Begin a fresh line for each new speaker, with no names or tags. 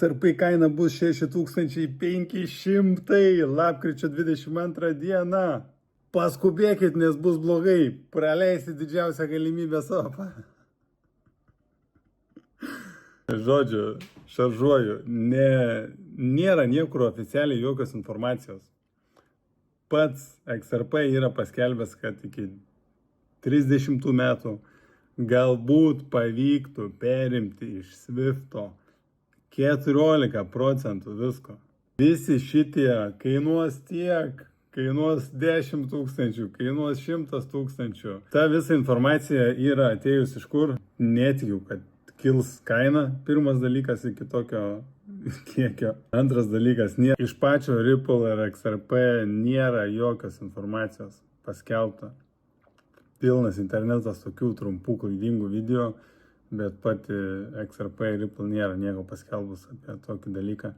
XRP kaina bus 6500 lapkričio 22 dieną. Paskubėkit, nes bus blogai. Praleisti didžiausią galimybę sopą. Žodžiu, šaržuoju. Nėra niekur oficialiai jokios informacijos. Pats XRP yra paskelbęs, kad iki 30 metų galbūt pavyktų perimti iš Swifto 14% visko. Visi šitie kainuos tiek, kainuos 10 000, kainuos 100 000. Ta visa informacija yra atėjus iš kur? Netikiu, kad kils kaina, pirmas dalykas, iki tokio kiekio. Antras dalykas, iš pačio Ripple ir XRP nėra jokios informacijos paskelbta. Pilnas internetas tokių trumpų klaidingų video, bet pati XRP ir Ripple nėra nieko paskelbus apie tokį dalyką.